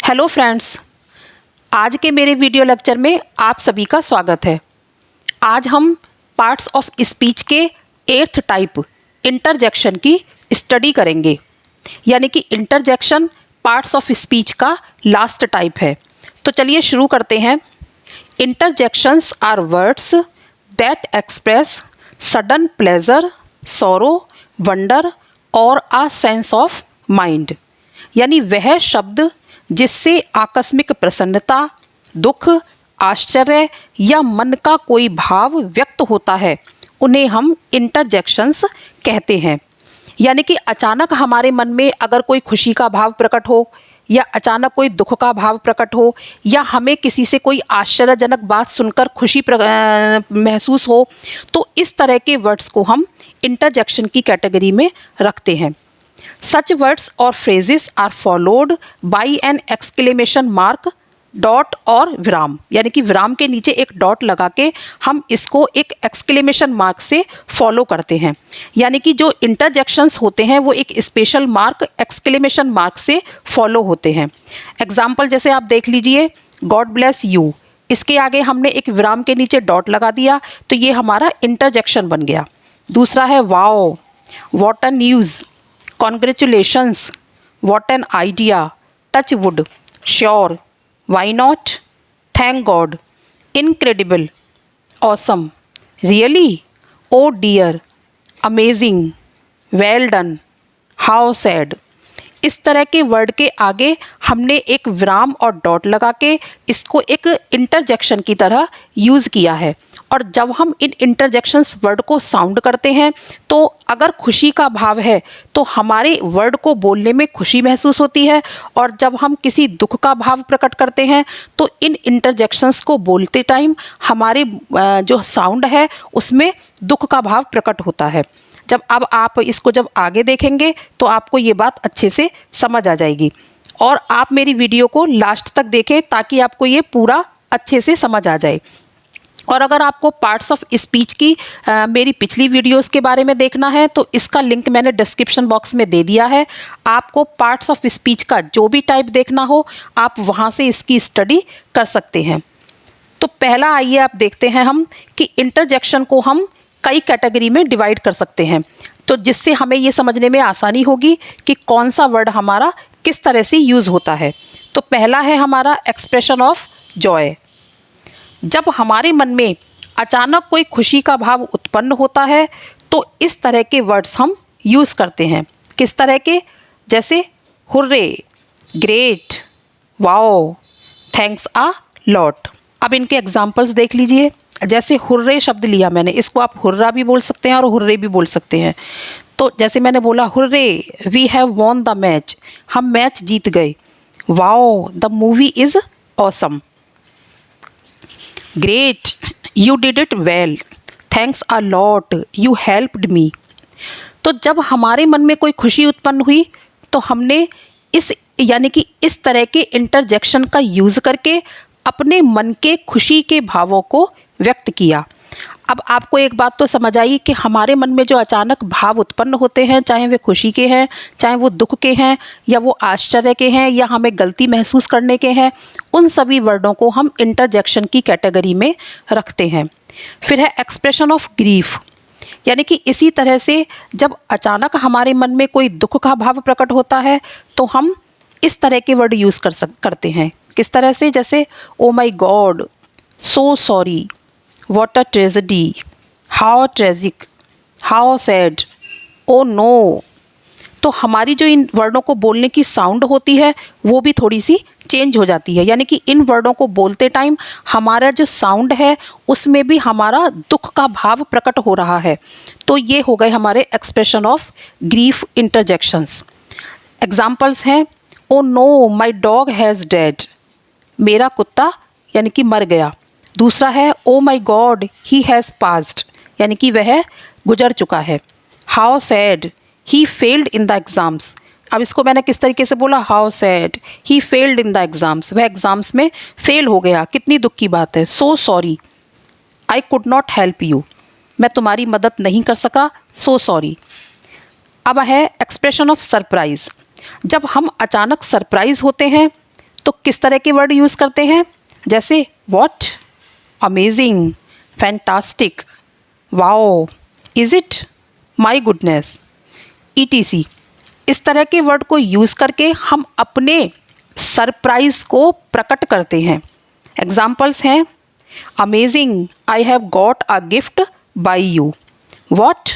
Hello friends, आज के मेरे वीडियो लेक्चर में आप सभी का स्वागत है। आज हम पार्ट्स ऑफ स्पीच के 8th टाइप इंटरजेक्शन की स्टडी करेंगे। यानी कि इंटरजेक्शन पार्ट्स ऑफ स्पीच का लास्ट टाइप है। तो चलिए शुरू करते हैं। Interjections are words that express sudden pleasure, sorrow, wonder और अ सेंस ऑफ माइंड। यानी वह शब्द जिससे आकस्मिक प्रसन्नता, दुख, आश्चर्य या मन का कोई भाव व्यक्त होता है, उन्हें हम इंटरजेक्शंस कहते हैं। यानी कि अचानक हमारे मन में अगर कोई खुशी का भाव प्रकट हो या अचानक कोई दुख का भाव प्रकट हो या हमें किसी से कोई आश्चर्यजनक बात सुनकर खुशी महसूस हो, तो इस तरह के वर्ड्स को हम इंटरजेक्शन की कैटेगरी में रखते हैं। Such words or phrases are followed by an exclamation mark, dot और विराम। यानी कि विराम के नीचे एक डॉट लगा के हम इसको एक एक्सक्लेमेशन मार्क से फॉलो करते हैं। यानी कि जो इंटरजेक्शंस होते हैं वो एक स्पेशल मार्क एक्सक्लेमेशन मार्क से फॉलो होते हैं। एग्जाम्पल जैसे आप देख लीजिए, गॉड ब्लेस यू, इसके आगे हमने एक विराम के नीचे डॉट लगा दिया तो ये हमारा इंटरजेक्शन बन गया। दूसरा है wow, what a news, Congratulations, what an idea, touch wood, sure, why not, thank God, incredible, awesome, really, oh dear, amazing, well done, how sad। इस तरह के वर्ड के आगे हमने एक विराम और डॉट लगा के इसको एक इंटरजेक्शन की तरह यूज़ किया है। और जब हम इन इंटरजेक्शंस वर्ड को साउंड करते हैं तो अगर खुशी का भाव है तो हमारे वर्ड को बोलने में खुशी महसूस होती है, और जब हम किसी दुख का भाव प्रकट करते हैं तो इन इंटरजेक्शंस को बोलते टाइम हमारे जो साउंड है उसमें दुख का भाव प्रकट होता है। अब आप इसको जब आगे देखेंगे तो आपको ये बात अच्छे से समझ आ जाएगी। और आप मेरी वीडियो को लास्ट तक देखें ताकि आपको ये पूरा अच्छे से समझ आ जाए। और अगर आपको पार्ट्स ऑफ स्पीच की मेरी पिछली वीडियोस के बारे में देखना है तो इसका लिंक मैंने डिस्क्रिप्शन बॉक्स में दे दिया है। आपको पार्ट्स ऑफ स्पीच का जो भी टाइप देखना हो आप वहाँ से इसकी स्टडी कर सकते हैं। तो पहला आइए आप देखते हैं हम कि इंटरजेक्शन को हम कई कैटेगरी में डिवाइड कर सकते हैं, तो जिससे हमें ये समझने में आसानी होगी कि कौन सा वर्ड हमारा किस तरह से यूज़ होता है। तो पहला है हमारा एक्सप्रेशन ऑफ जॉय। जब हमारे मन में अचानक कोई खुशी का भाव उत्पन्न होता है तो इस तरह के वर्ड्स हम यूज़ करते हैं। किस तरह के? जैसे hurray, great, wow, thanks a lot. अब इनके एग्जाम्पल्स देख लीजिए। जैसे हुर्रे शब्द लिया मैंने, इसको आप हुर्रा भी बोल सकते हैं और हुर्रे भी बोल सकते हैं। तो जैसे मैंने बोला hurray, we have won the match, हम मैच जीत गए। Wow, the movie is awesome. Great, you did it well, thanks a lot, you helped me. तो जब हमारे मन में कोई खुशी उत्पन्न हुई तो हमने यानी कि इस तरह के इंटरजेक्शन का यूज़ करके अपने मन के खुशी के भावों को व्यक्त किया। अब आपको एक बात तो समझ आई कि हमारे मन में जो अचानक भाव उत्पन्न होते हैं, चाहे वे खुशी के हैं, चाहे वो दुख के हैं, या वो आश्चर्य के हैं, या हमें गलती महसूस करने के हैं, उन सभी वर्डों को हम इंटरजेक्शन की कैटेगरी में रखते हैं। फिर है एक्सप्रेशन ऑफ ग्रीफ। यानी कि इसी तरह से जब अचानक हमारे मन में कोई दुख का भाव प्रकट होता है तो हम इस तरह के वर्ड यूज़ करते हैं। किस तरह से? जैसे oh my god, so sorry, what a tragedy, how tragic, how sad, oh no. तो हमारी जो इन वर्डों को बोलने की साउंड होती है वो भी थोड़ी सी चेंज हो जाती है। यानी कि इन वर्डों को बोलते टाइम हमारा जो साउंड है उसमें भी हमारा दुख का भाव प्रकट हो रहा है। तो ये हो गए हमारे expression of grief interjections. Examples हैं, oh no my dog has dead, मेरा कुत्ता यानी कि मर गया। दूसरा है oh my God he has passed, यानी कि वह गुजर चुका है। How sad, he failed in the exams. अब इसको मैंने किस तरीके से बोला? How sad, he failed in the exams, वह एग्ज़ाम्स में फेल हो गया, कितनी दुख की बात है। So sorry, I could not help you, मैं तुम्हारी मदद नहीं कर सका, सो सॉरी। अब है एक्सप्रेशन ऑफ सरप्राइज़। जब हम अचानक सरप्राइज़ होते हैं तो किस तरह के वर्ड यूज़ करते हैं? जैसे what, amazing, fantastic, wow, is it, my goodness, ETC। इस तरह के वर्ड को यूज़ करके हम अपने सरप्राइज़ को प्रकट करते हैं। एग्जाम्पल्स हैं amazing, I have got a gift bye you. What,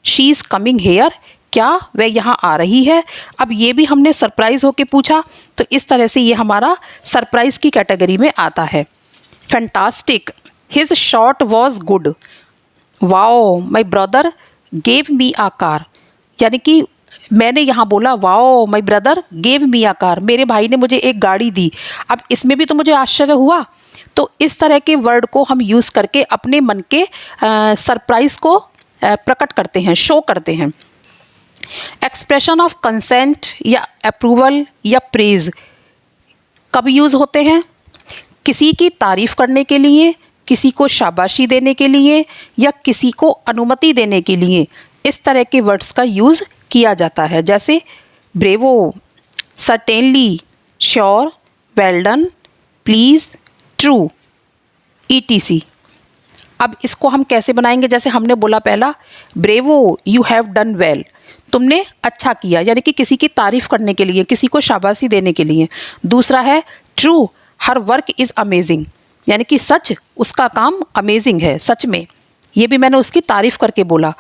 she is coming here, क्या वह यहाँ आ रही है? अब ये भी हमने सरप्राइज़ होके पूछा, तो इस तरह से ये हमारा सरप्राइज़ की कैटेगरी में आता है। Fantastic, his shot was good. Wow, my brother gave me a car, यानी कि मैंने यहाँ बोला wow my brother gave me a car, मेरे भाई ने मुझे एक गाड़ी दी। अब इसमें भी तो मुझे आश्चर्य हुआ। तो इस तरह के वर्ड को हम यूज़ करके अपने मन के सरप्राइज़ को प्रकट करते हैं, शो करते हैं। एक्सप्रेशन ऑफ कंसेंट या अप्रूवल या प्रेज़ कब यूज़ होते हैं? किसी की तारीफ़ करने के लिए, किसी को शाबाशी देने के लिए या किसी को अनुमति देने के लिए इस तरह के वर्ड्स का यूज़ किया जाता है। जैसे bravo, certainly, sure, well done, please, true, ETC। अब इसको हम कैसे बनाएंगे? जैसे हमने बोला पहला, bravo, you have done well, तुमने अच्छा किया, यानी कि किसी की तारीफ़ करने के लिए, किसी को शाबाशी देने के लिए। दूसरा है true, her work is amazing, यानी कि सच, उसका काम अमेजिंग है, सच में, ये भी मैंने उसकी तारीफ़ करके बोला।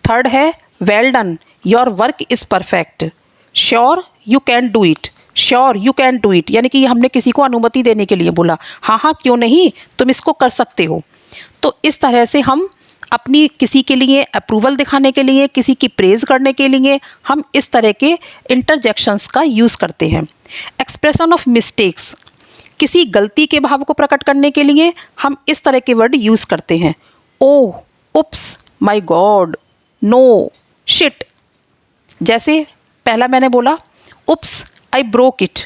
थर्ड है well done, your work is perfect. Sure, you can do it, sure you can do it, यानी कि ये हमने किसी को अनुमति देने के लिए बोला, हाँ हाँ क्यों नहीं, तुम इसको कर सकते हो। तो इस तरह से हम अपनी किसी के लिए अप्रूवल दिखाने के लिए, किसी की प्रेज़ करने के लिए हम इस तरह के इंटरजेक्शंस का यूज़ करते हैं। एक्सप्रेशन ऑफ मिस्टेक्स, किसी गलती के भाव को प्रकट करने के लिए हम इस तरह के वर्ड यूज़ करते हैं। ओह, उप्स, माय गॉड, नो, शिट। जैसे पहला मैंने बोला उप्स, आई ब्रोक इट।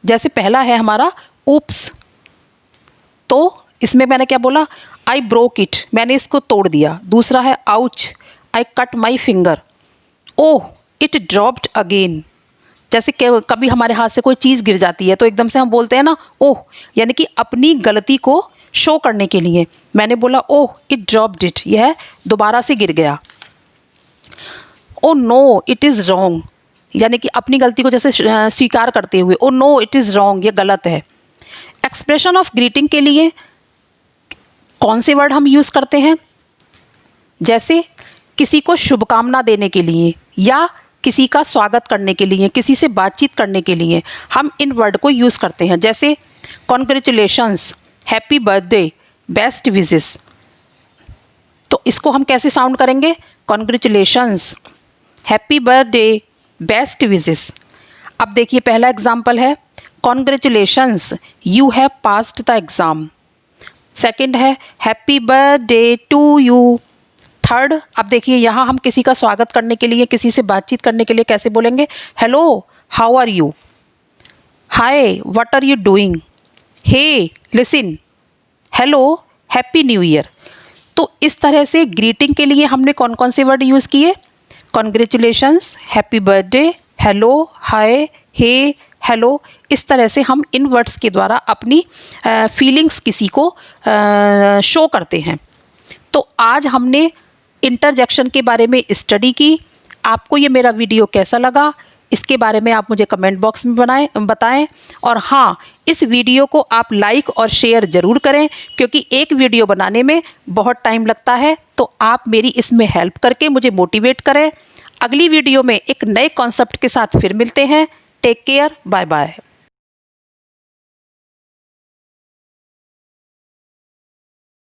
जैसे पहला है हमारा उप्स, तो इसमें मैंने क्या बोला? आई ब्रोक इट, मैंने इसको तोड़ दिया। दूसरा है ouch, I cut my finger. Oh, it dropped again. जैसे कभी हमारे हाथ से कोई चीज़ गिर जाती है तो एकदम से हम बोलते हैं ना ओह, यानी कि अपनी गलती को शो करने के लिए। मैंने बोला ओह, इट ड्रॉप्ड इट, यह दोबारा से गिर गया। Oh no, it is wrong, यानी कि अपनी गलती को जैसे स्वीकार करते हुए, oh no, it is wrong, ये गलत है। एक्सप्रेशन ऑफ ग्रीटिंग के लिए कौन से वर्ड हम यूज़ करते हैं? जैसे किसी को शुभकामना देने के लिए या किसी का स्वागत करने के लिए, किसी से बातचीत करने के लिए हम इन वर्ड को यूज़ करते हैं। जैसे congratulations, happy birthday, best wishes. तो इसको हम कैसे साउंड करेंगे? Congratulations, happy birthday, best wishes. अब देखिए पहला एग्जाम्पल है congratulations, you have passed the exam. Second है happy birthday to you. Third, अब देखिए यहाँ हम किसी का स्वागत करने के लिए, किसी से बातचीत करने के लिए कैसे बोलेंगे? Hello, how are you, hi, what are you doing, hey, listen, hello, happy new year. तो इस तरह से ग्रीटिंग के लिए हमने कौन कौन से वर्ड यूज़ किए? कॉन्ग्रेचुलेशंस, हैप्पी बर्थडे, हेलो, हाय, हे, हेलो। इस तरह से हम इन वर्ड्स के द्वारा अपनी फीलिंग्स किसी को शो करते हैं। तो आज हमने इंटरजेक्शन के बारे में स्टडी की। आपको ये मेरा वीडियो कैसा लगा, इसके बारे में आप मुझे कमेंट बॉक्स में बताएं। और हाँ, इस वीडियो को आप लाइक और शेयर ज़रूर करें, क्योंकि एक वीडियो बनाने में बहुत टाइम लगता है। तो आप मेरी इसमें हेल्प करके मुझे मोटिवेट करें। अगली वीडियो में एक नए कॉन्सेप्ट के साथ फिर मिलते हैं। Take care, bye bye.